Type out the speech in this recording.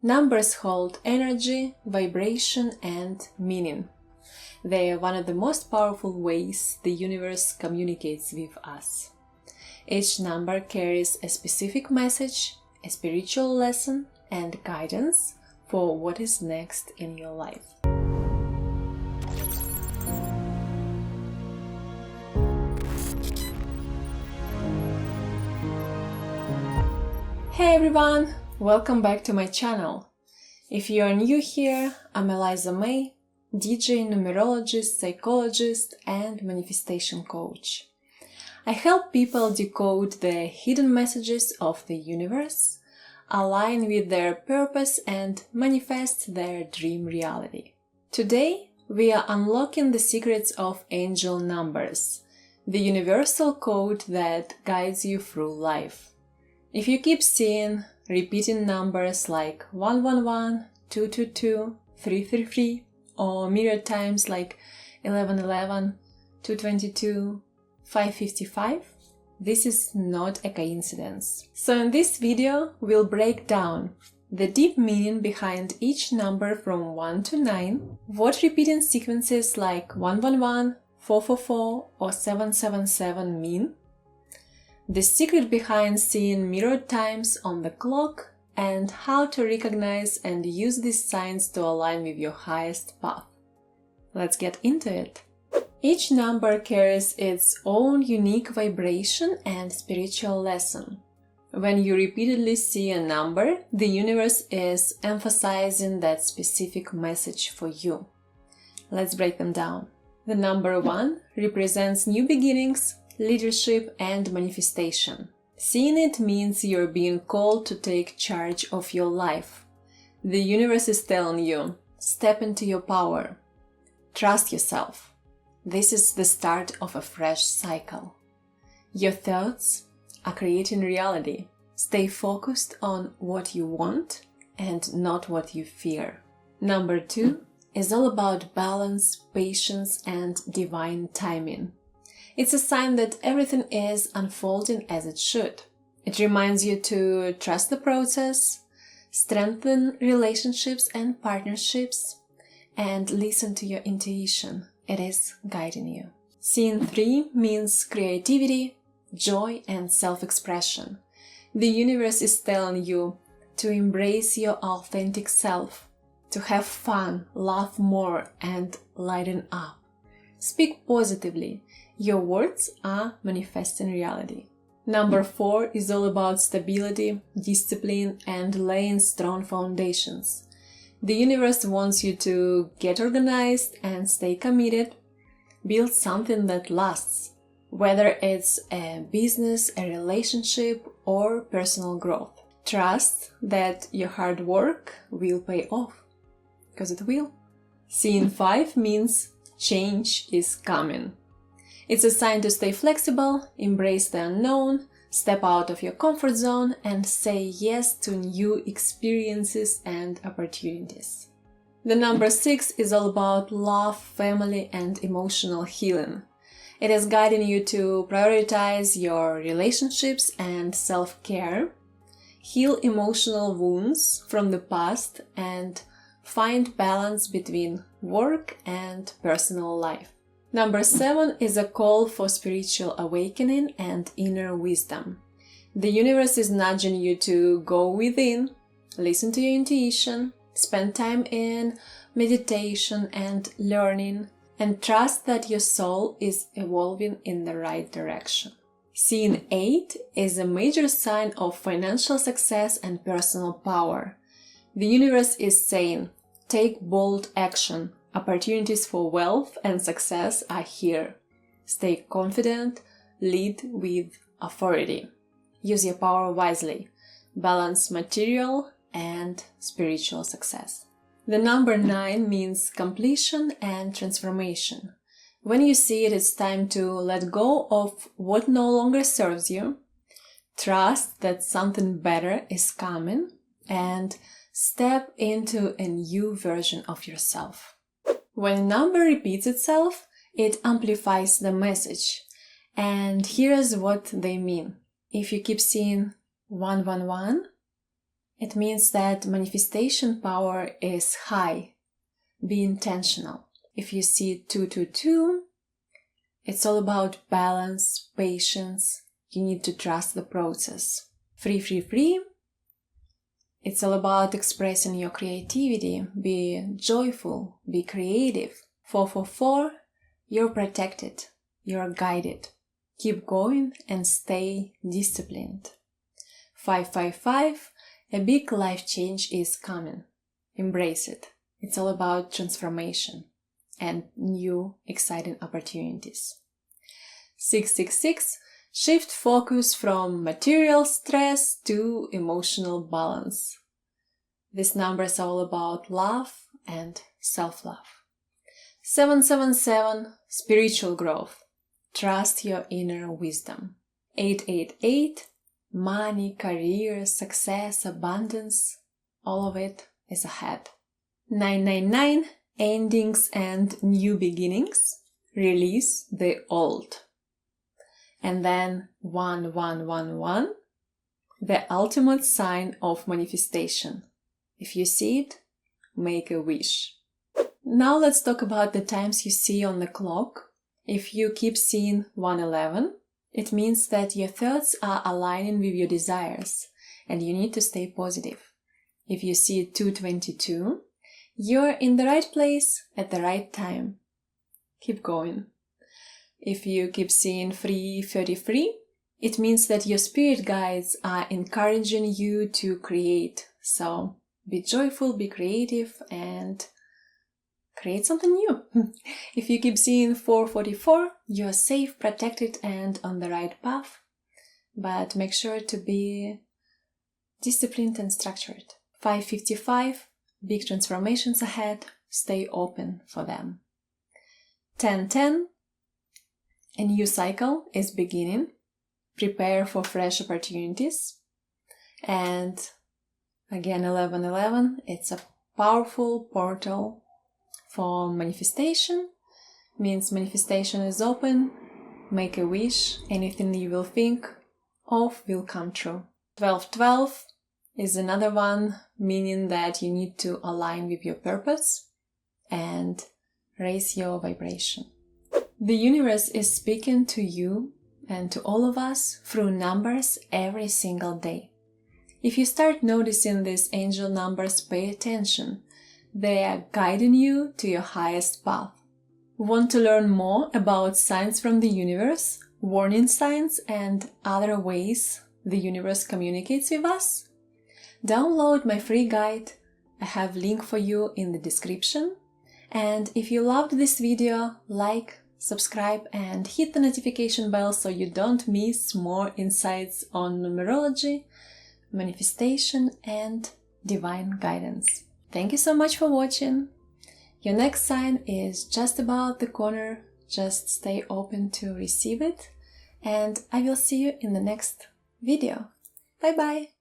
Numbers hold energy, vibration, and meaning. They are one of the most powerful ways the universe communicates with us. Each number carries a specific message, a spiritual lesson, and guidance for what is next in your life. Hey everyone! Welcome back to my channel. If you are new here, I'm Eliza May, DJ, numerologist, psychologist, and manifestation coach. I help people decode the hidden messages of the universe, align with their purpose, and manifest their dream reality. Today, we are unlocking the secrets of angel numbers, the universal code that guides you through life. If you keep seeing repeating numbers like 111, 222, 333, or mirror times like 1111, 222, 555, this is not a coincidence. So in this video, we'll break down the deep meaning behind each number from 1 to 9, what repeating sequences like 111, 444, or 777 mean, the secret behind seeing mirrored times on the clock, and how to recognize and use these signs to align with your highest path. Let's get into it. Each number carries its own unique vibration and spiritual lesson. When you repeatedly see a number, the universe is emphasizing that specific message for you. Let's break them down. The number 1 represents new beginnings, leadership, and manifestation. Seeing it means you're being called to take charge of your life. The universe is telling you, step into your power. Trust yourself. This is the start of a fresh cycle. Your thoughts are creating reality. Stay focused on what you want and not what you fear. Number 2 is all about balance, patience, and divine timing. It's a sign that everything is unfolding as it should. It reminds you to trust the process, strengthen relationships and partnerships, and listen to your intuition. It is guiding you. Seeing 3 means creativity, joy, and self-expression. The universe is telling you to embrace your authentic self, to have fun, laugh more, and lighten up. Speak positively. Your words are manifesting reality. Number 4 is all about stability, discipline, and laying strong foundations. The universe wants you to get organized and stay committed. Build something that lasts, whether it's a business, a relationship, or personal growth. Trust that your hard work will pay off, because it will. Seeing 5 means change is coming. It's a sign to stay flexible, embrace the unknown, step out of your comfort zone, and say yes to new experiences and opportunities. The number 6 is all about love, family, and emotional healing. It is guiding you to prioritize your relationships and self-care, heal emotional wounds from the past, and find balance between work and personal life. Number 7 is a call for spiritual awakening and inner wisdom. The universe is nudging you to go within, listen to your intuition, spend time in meditation and learning, and trust that your soul is evolving in the right direction. Seeing 8 is a major sign of financial success and personal power. The universe is saying, take bold action. Opportunities for wealth and success are here. Stay confident, lead with authority. Use your power wisely. Balance material and spiritual success. The number 9 means completion and transformation. When you see it, it's time to let go of what no longer serves you, trust that something better is coming, and step into a new version of yourself. When a number repeats itself, it amplifies the message. And here's what they mean. If you keep seeing 111, It means that manifestation power is high. Be intentional. If you see 222, it's all about balance, patience. You need to trust the process. 333, it's all about expressing your creativity. Be joyful, be creative. 444, you're protected, you're guided. Keep going and stay disciplined. 555, a big life change is coming. Embrace it. It's all about transformation and new exciting opportunities. 666, shift focus from material stress to emotional balance. This number is all about love and self-love. 777, spiritual growth. Trust your inner wisdom. 888, money, career, success, abundance, all of it is ahead. 999, endings and new beginnings. Release the old. And then 1111, the ultimate sign of manifestation. If you see it, make a wish. Now let's talk about the times you see on the clock. If you keep seeing 111, it means that your thoughts are aligning with your desires and you need to stay positive. If you see 222, you're in the right place at the right time. Keep going. If you keep seeing 333, it means that your spirit guides are encouraging you to create. So be joyful, be creative, and create something new. If you keep seeing 444, you're safe, protected, and on the right path. But make sure to be disciplined and structured. 555, big transformations ahead. Stay open for them. 1010, a new cycle is beginning. Prepare for fresh opportunities. And again, 1111, it's a powerful portal for manifestation. Means manifestation is open. Make a wish. Anything you will think of will come true. 1212 is another one, meaning that you need to align with your purpose and raise your vibration. The universe is speaking to you and to all of us through numbers every single day. If you start noticing these angel numbers, pay attention. They are guiding you to your highest path. Want to learn more about signs from the universe, warning signs, and other ways the universe communicates with us? Download my free guide. I have a link for you in the description. And if you loved this video, like, subscribe and hit the notification bell so you don't miss more insights on numerology, manifestation, and divine guidance. Thank you so much for watching. Your next sign is just about the corner. Just stay open to receive it. And I will see you in the next video. Bye bye!